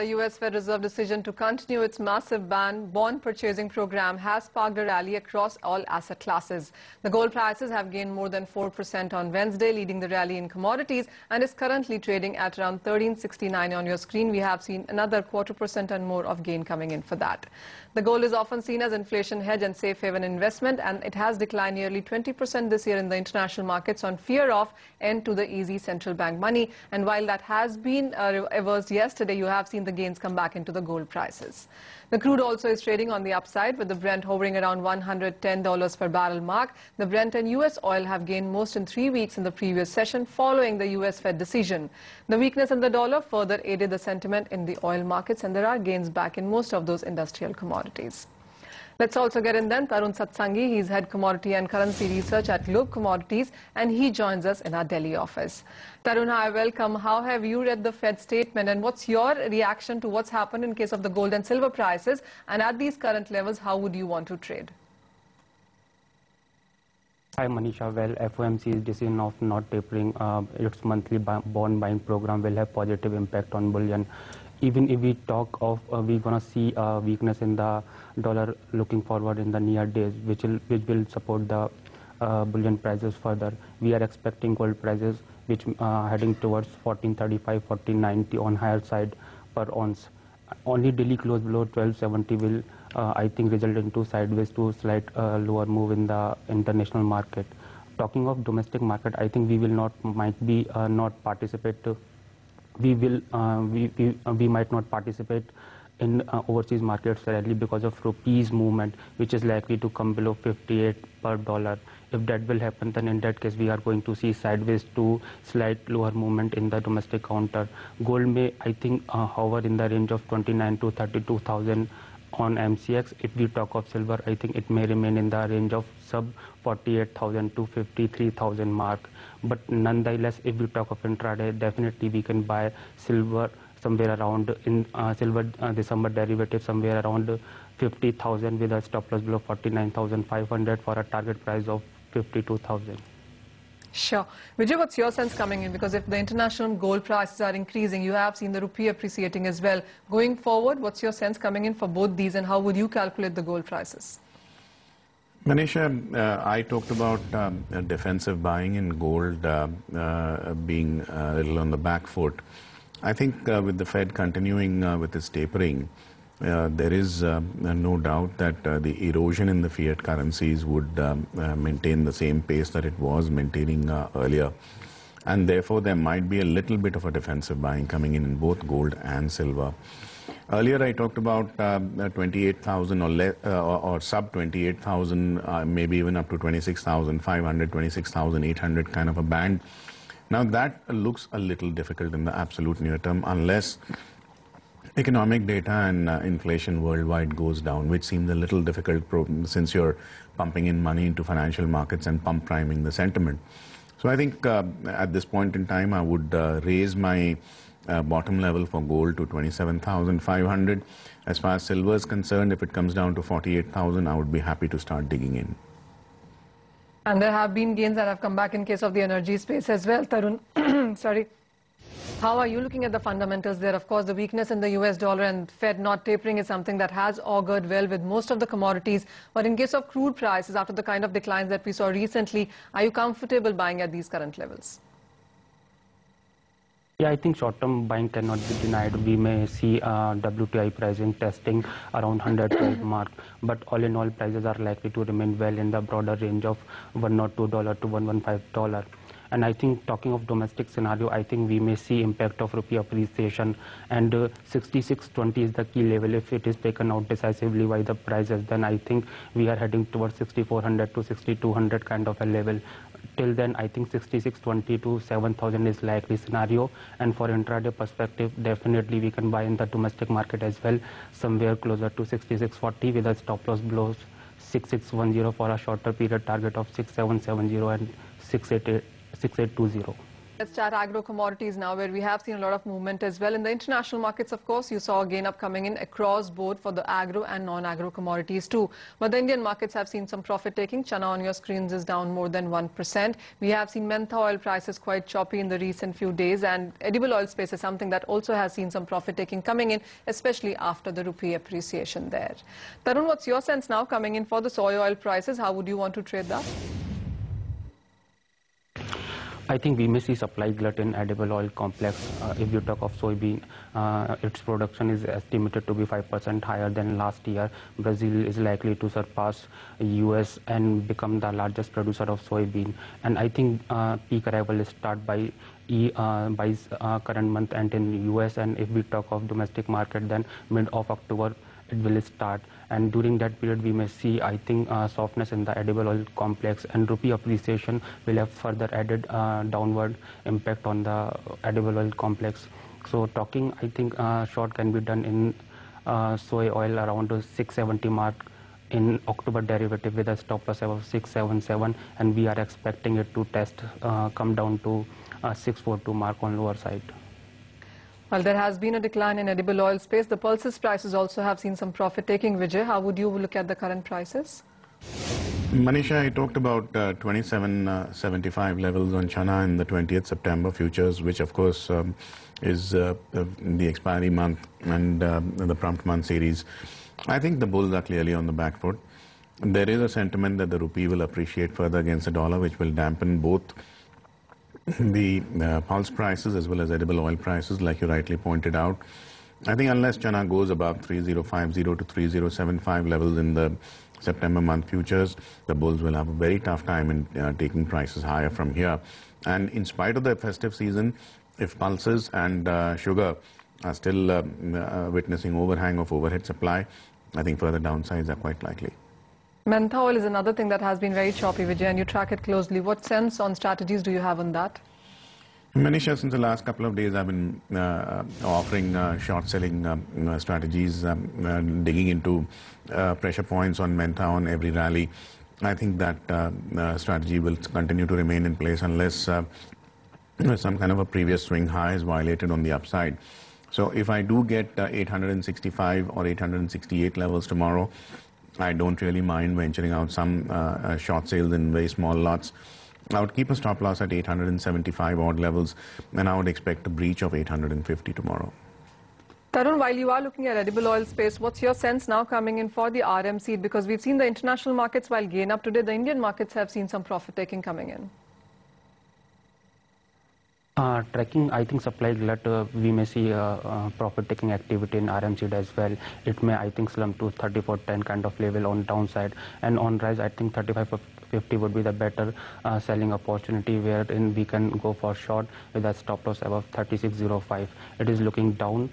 The US Fed Reserve decision to continue its massive bond purchasing program has sparked a rally across all asset classes. The gold prices have gained more than 4% on Wednesday, leading the rally in commodities, and is currently trading at around 1369 on your screen. We have seen another 0.25% and more of gain coming in for that. The gold is often seen as inflation hedge and safe haven investment, and it has declined nearly 20% this year in the international markets on fear of end to the easy central bank money. And while that has been reversed yesterday, you have seen the gains come back into the gold prices. The crude also is trading on the upside, with the Brent hovering around $110 per barrel mark. The Brent and US oil have gained most in 3 weeks in the previous session following the US Fed decision. The weakness in the dollar further aided the sentiment in the oil markets, and there are gains back in most of those industrial commodities. Let's also get in then Tarun Satsangi. He's head commodity and currency research at Globe Commodities, and he joins us in our Delhi office. Tarun, hi, welcome. How have you read the Fed statement, and what's your reaction to what's happened in case of the gold and silver prices? And at these current levels, how would you want to trade? Hi Manisha, well, FOMC's decision of not tapering its monthly bond buying program will have positive impact on bullion. Even if we talk of we're gonna see weakness in the dollar looking forward in the near days, which will support the bullion prices further. We are expecting gold prices which heading towards 1435, 1490 on higher side per ounce. Only daily close below 1270 will I think result into sideways to slight lower move in the international market. Talking of domestic market, I think we will not participate. We might not participate in overseas markets rally because of rupees movement, which is likely to come below 58 per dollar. If that will happen, then in that case we are going to see sideways to slight lower movement in the domestic counter. Gold may, I think, hover in the range of 29 to 32,000 on MCX. If we talk of silver, I think it may remain in the range of sub 48,000 to 53,000 mark. But nonetheless, if we talk of intraday, definitely we can buy silver somewhere around in silver December derivative somewhere around 50,000 with a stop loss below 49,500 for a target price of 52,000. Sure. Vijay, what's your sense coming in? Because if the international gold prices are increasing, you have seen the rupee appreciating as well. Going forward, what's your sense coming in for both these, and how would you calculate the gold prices? Manisha, I talked about defensive buying in gold being a little on the back foot. I think with the Fed continuing with its tapering, there is no doubt that the erosion in the fiat currencies would maintain the same pace that it was maintaining earlier. And therefore, there might be a little bit of a defensive buying coming in both gold and silver. Earlier, I talked about 28,000 or sub 28,000, maybe even up to 26,500, 26,800 kind of a band. Now, that looks a little difficult in the absolute near term unless economic data and inflation worldwide goes down, which seems a little difficult since you're pumping in money into financial markets and pump priming the sentiment. So I think at this point in time, I would raise my bottom level for gold to 27,500. As far as silver is concerned, if it comes down to 48,000, I would be happy to start digging in. And there have been gains that have come back in case of the energy space as well, Tarun. Sorry. How are you looking at the fundamentals there? Of course, the weakness in the US dollar and Fed not tapering is something that has augured well with most of the commodities. But in case of crude prices, after the kind of declines that we saw recently, are you comfortable buying at these current levels? Yeah, I think short-term buying cannot be denied. We may see WTI pricing testing around 112 mark, but all in all, prices are likely to remain well in the broader range of $102 to $115. And I think talking of domestic scenario, I think we may see impact of rupee appreciation, and 66.20 is the key level. If it is taken out decisively by the prices, then I think we are heading towards 6,400 to 6,200 kind of a level. Till then, I think 66.20 to 7,000 is likely scenario. And for intraday perspective, definitely we can buy in the domestic market as well, somewhere closer to 66.40 with a stop loss below 6610 for a shorter period target of 6770 and 6820. Let's chat agro commodities now, where we have seen a lot of movement as well. In the international markets, of course, you saw a gain up coming in across board for the agro and non-agro commodities too. But the Indian markets have seen some profit taking. Chana on your screens is down more than 1%. We have seen mentha oil prices quite choppy in the recent few days, and edible oil space is something that also has seen some profit taking coming in, especially after the rupee appreciation there. Tarun, what's your sense now coming in for the soy oil prices? How would you want to trade that? I think we may see supply glut in edible oil complex. If you talk of soybean, its production is estimated to be 5% higher than last year. Brazil is likely to surpass US and become the largest producer of soybean. And I think peak arrival will start by current month and in US. And if we talk of domestic market, then mid of October it will start, and during that period we may see, I think, softness in the edible oil complex, and rupee appreciation will have further added downward impact on the edible oil complex. So talking, I think short can be done in soy oil around the 670 mark in October derivative with a stop loss of 677, and we are expecting it to come down to 642 mark on lower side. Well, there has been a decline in edible oil space. The pulses prices also have seen some profit taking. Vijay, how would you look at the current prices? Manisha, I talked about 27.75 levels on Chana in the 20th September futures, which of course is the expiry month and the prompt month series. I think the bulls are clearly on the back foot. There is a sentiment that the rupee will appreciate further against the dollar, which will dampen both the pulse prices as well as edible oil prices, like you rightly pointed out. I think unless Chana goes above 3050 to 3075 levels in the September month futures, the bulls will have a very tough time in taking prices higher from here. And in spite of the festive season, if pulses and sugar are still witnessing overhang of overhead supply, I think further downsides are quite likely. Mentha oil is another thing that has been very choppy, Vijay, and you track it closely. What sense on strategies do you have on that? Manisha, since the last couple of days, I've been offering short-selling strategies, digging into pressure points on mentha on every rally. I think that strategy will continue to remain in place unless some kind of a previous swing high is violated on the upside. So if I do get 865 or 868 levels tomorrow, I don't really mind venturing out some short sales in very small lots. I would keep a stop loss at 875 odd levels, and I would expect a breach of 850 tomorrow. Tarun, while you are looking at edible oil space, what's your sense now coming in for the RMC? Because we've seen the international markets while gain up today, the Indian markets have seen some profit taking coming in. Tracking, I think supply glut, we may see profit-taking activity in RMC as well. It may, I think, slump to 34.10 kind of level on downside, and on rise, I think 35.50 would be the better selling opportunity, wherein we can go for short with a stop loss above 36.05. It is looking down